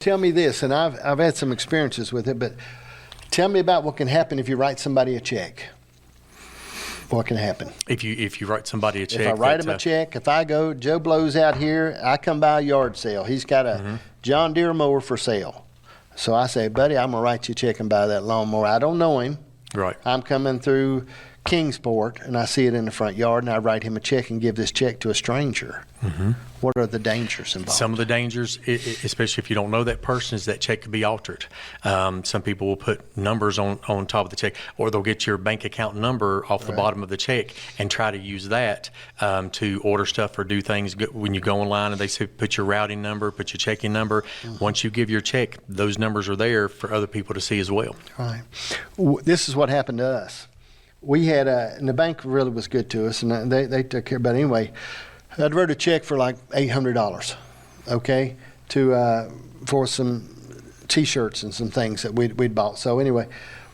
Tell me this, and I've had some experiences with it, but tell me about what can happen if you write somebody a check. What can happen? If you write somebody a check. If I write him a check, if I go, Joe Blow's out here, I come by a yard sale. He's got a John Deere mower for sale. So I say, buddy, I'm going to write you a check and buy that lawnmower. I don't know him. Right. I'm coming through Kingsport, and I see it in the front yard, and I write him a check and give this check to a stranger. What are the dangers involved? Some of the dangers, especially if you don't know that person, is that check could be altered. Some people will put numbers on top of the check, or they'll get your bank account number off the bottom of the check and try to use that to order stuff or do things. When you go online and they say put your routing number, put your checking number, once you give your check, those numbers are there for other people to see as well. Right. This is what happened to us. We had and the bank really was good to us, and they took care. But anyway, I'd wrote a check for like $800, okay, for some T-shirts and some things that we'd bought. So anyway,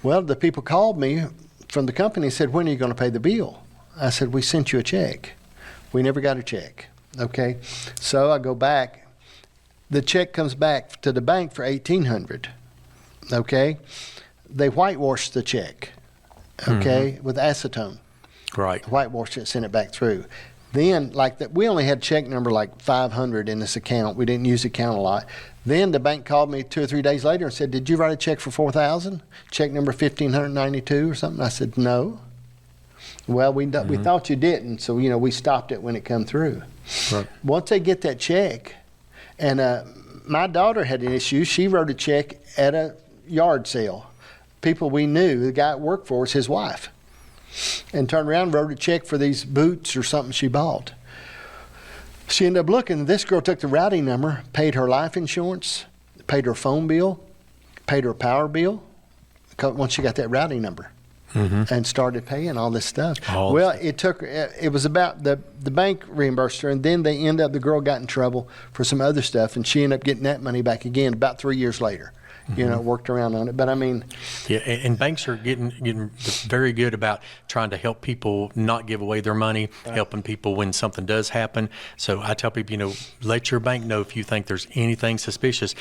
well, the people called me from the company and said, when are you going to pay the bill? I said, we sent you a check. We never got a check, okay? So I go back. The check comes back to the bank for $1,800, okay? They whitewashed the check. Okay, with acetone. Right. Whitewashed it, sent it back through. Then, like that, we only had check number like 500 in this account. We didn't use the account a lot. Then the bank called me 2 or 3 days later and said, "Did you write a check for $4,000? Check number 1592 or something?" I said, "No." Well, we thought you didn't, so we stopped it when it come through. Right. Once they get that check, and my daughter had an issue. She wrote a check at a yard sale. People we knew, the guy that worked for us, his wife, and turned around and wrote a check for these boots or something she bought. She ended up looking, this girl took the routing number, paid her life insurance, paid her phone bill, paid her power bill, once she got that routing number, and started paying all this stuff. It was about the bank reimbursed her, and then the girl got in trouble for some other stuff, and she ended up getting that money back again about 3 years later. Worked around on it. But I mean, yeah, and banks are getting very good about trying to help people not give away their money, helping people when something does happen. So I tell people, let your bank know if you think there's anything suspicious.